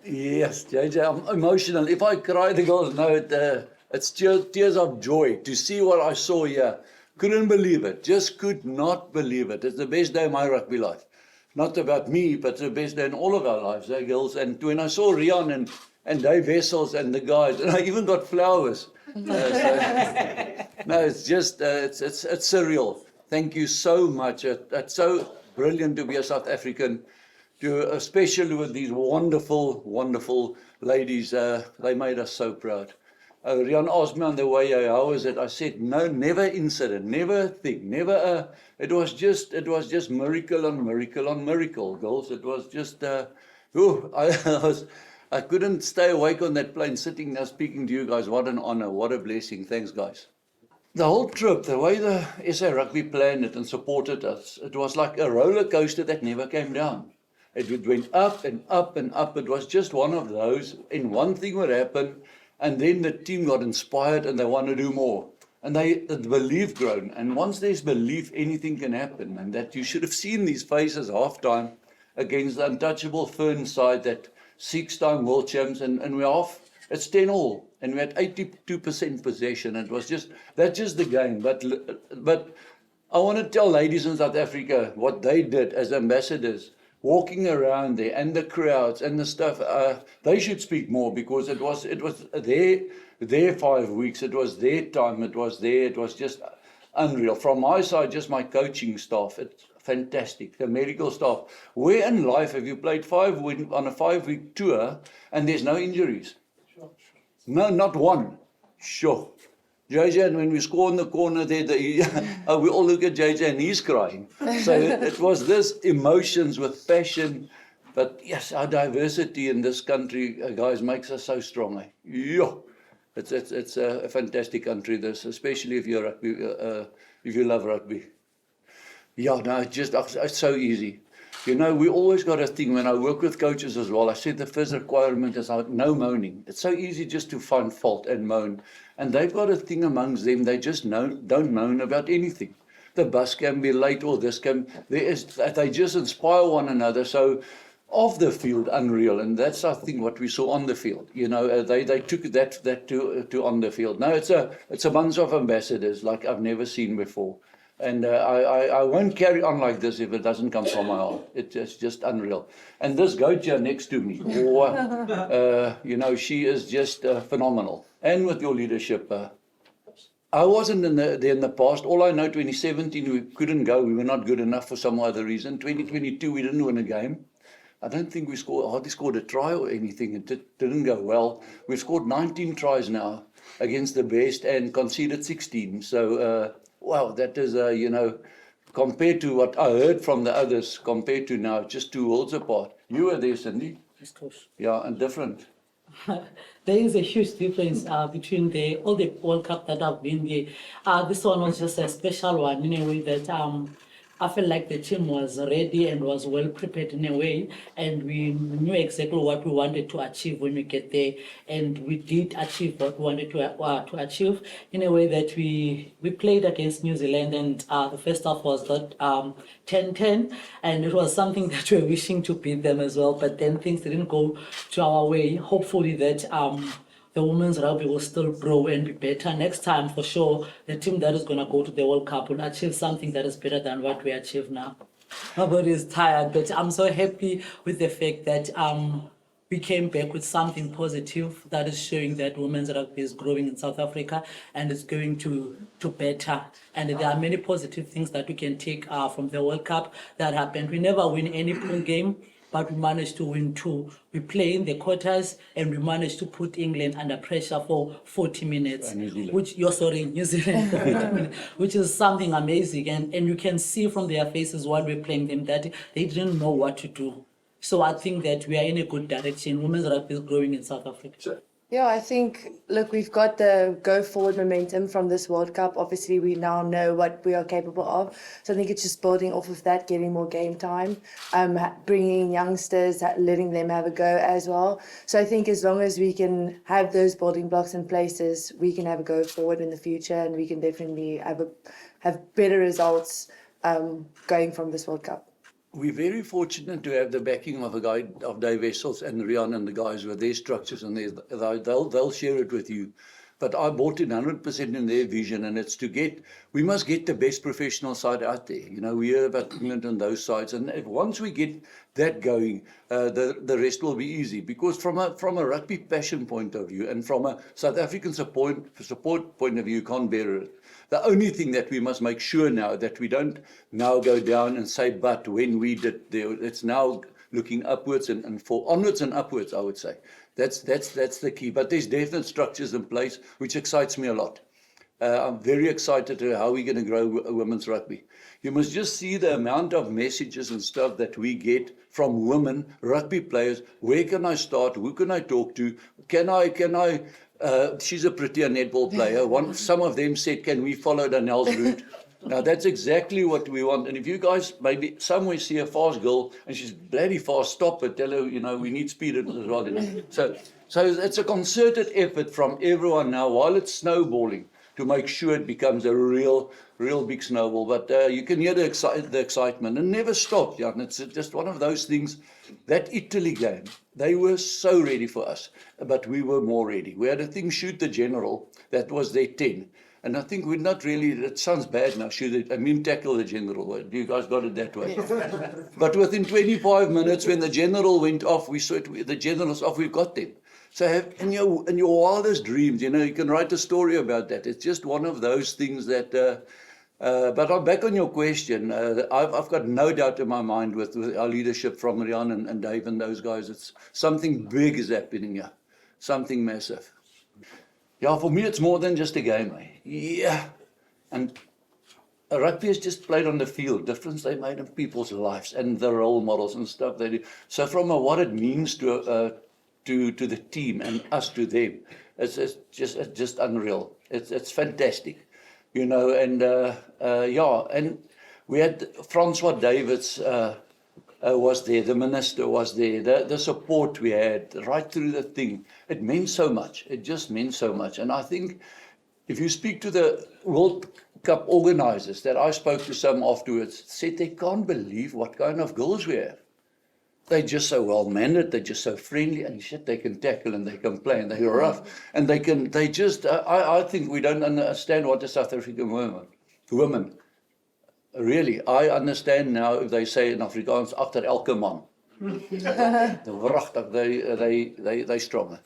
Yes, JJ, I'm emotional. If I cry, the girls know it. It's tears of joy to see what I saw here. Couldn't believe it. Just could not believe it. It's the best day of my rugby life. Not about me, but the best day in all of our lives, girls. And when I saw Rian and Dave Wessels and the guys, and I even got flowers. No, it's just it's surreal. Thank you so much. It's so brilliant to be a South African, especially with these wonderful, wonderful ladies. They made us so proud. Rian asked me on the way, how was it? I said, no, never incident, never thing, never. It was just miracle on miracle on miracle, girls. It was just, I couldn't stay awake on that plane, sitting there speaking to you guys. What an honor, what a blessing. Thanks, guys. The whole trip, the way the SA Rugby planned it and supported us, it was like a roller coaster that never came down. It went up and up and up. It was just one of those, and one thing would happen, and then the team got inspired and they want to do more. And the belief grown. And once there's belief, anything can happen. And that you should have seen these faces halftime against the untouchable Fern side, that 6-time world champs, and we're off. It's 10-all, and we had 82% possession. It was that's just the game. But I want to tell ladies in South Africa what they did as ambassadors, walking around there, and the crowds and the stuff. They should speak more, because it was their 5 weeks. It was their time. It was just unreal. From my side, just my coaching staff. It's fantastic. The medical staff. Where in life have you played on a 5-week tour and there's no injuries? No, not one. Sure. JJ, and when we score in the corner there, we all look at JJ and he's crying. So it was this emotions with passion. But yes, our diversity in this country, guys, makes us so strong. Yeah. It's a fantastic country, this, especially if you're rugby, if you love rugby. Yeah, no, it's so easy. You know, we always got a thing, when I work with coaches as well, I said the first requirement is no moaning. It's so easy just to find fault and moan. And they've got a thing amongst them, they just don't moan about anything. The bus can be late, or they just inspire one another. So off the field, unreal. And that's, I think, what we saw on the field. You know, they took that to on the field. Now it's a bunch of ambassadors like I've never seen before. And I won't carry on like this if it doesn't come from my heart. It's just unreal. And this goat here next to me, you know, she is just phenomenal. And with your leadership, I wasn't there in the past. All I know, 2017, we couldn't go. We were not good enough for some other reason. 2022, we didn't win a game. I don't think we hardly scored a try or anything. It didn't go well. We've scored 19 tries now against the best and conceded 16. So, wow, that is, you know, compared to what I heard from the others, compared to now, just 2 worlds apart. You were there, Cindy? Yes, course. Yeah, and different. There is a huge difference between all the World Cup that I've been there. This one was just a special one in a way that I felt like the team was ready and was well prepared in a way, and we knew exactly what we wanted to achieve when we get there, and we did achieve what we wanted to achieve in a way that we played against New Zealand, and the first half was that 10-10, and it was something that we were wishing to beat them as well, but then things didn't go to our way. Hopefully that the women's rugby will still grow and be better. Next time, for sure, the team that is going to go to the World Cup will achieve something that is better than what we achieve now. Nobody is tired, but I'm so happy with the fact that we came back with something positive that is showing that women's rugby is growing in South Africa and is going to better. And there are many positive things that we can take from the World Cup that happened. We never win any pool game, but we managed to win 2. We play in the quarters, and we managed to put England under pressure for 40 minutes. New Zealand. New Zealand for 40 minutes, which is something amazing. And you can see from their faces while we're playing them that they didn't know what to do. So I think that we are in a good direction. Women's rugby is growing in South Africa. Sure. Yeah, I think, look, we've got the go forward momentum from this World Cup. Obviously, we now know what we are capable of. So I think it's just building off of that, getting more game time, bringing youngsters, letting them have a go as well. So I think as long as we can have those building blocks in places, we can have a go forward in the future, and we can definitely have better results going from this World Cup. we're very fortunate to have the backing of a guy, of Dave Wessels and Rian and the guys with their structures, and they'll share it with you. But I bought in 100% in their vision, and it's we must get the best professional side out there. You know, we hear about England and those sides, and once we get that going, the rest will be easy. Because from a rugby passion point of view, and from a South African support point of view, you can't bear it. The only thing that we must make sure now that we don't now go down and say, but when we did, it's now looking upwards and for onwards and upwards, I would say. That's the key. But there's definite structures in place, which excites me a lot. I'm very excited to how we're going to grow women's rugby. You must just see the amount of messages and stuff that we get from women rugby players. Where can I start? Who can I talk to? Can I? She's a prettier netball player. Some of them said, can we follow Danelle's route? Now, that's exactly what we want. And if you guys maybe somewhere see a fast girl and she's bloody fast, stop it. Tell her, you know, we need speed as well. You know? So it's a concerted effort from everyone now while it's snowballing to make sure it becomes a real big snowball. But you can hear the excitement and never stop, Jan. It's just one of those things. That Italy game, they were so ready for us, but we were more ready. We had a thing, shoot the general, that was their 10. And I think we're not really, it sounds bad now, tackle the general. You guys got it that way. But within 25 minutes, when the general went off, we saw it, the general's off, we've got them. So in your wildest dreams, you know, you can write a story about that. It's just one of those things that, but I'm back on your question. I've got no doubt in my mind with our leadership from Rian and Dave and those guys. It's something big is happening here, something massive. Yeah, for me, it's more than just a game. Yeah. And rugby is just played on the field, difference they made in people's lives and the role models and stuff they do. So from what it means to the team and us to them, it's just unreal. It's fantastic, you know. And yeah, and we had Francois Davids was there, the minister was there, the support we had right through the thing. It meant so much. It just meant so much. And I think if you speak to the World Cup organizers, that I spoke to some afterwards, said they can't believe what kind of girls we have. They're just so well-mannered, they're just so friendly, and shit, they can tackle and they can play and they're rough. And I think we don't understand what the South African women. Really, I understand now if they say in Afrikaans, agter elke man. Wragtig, they stronger.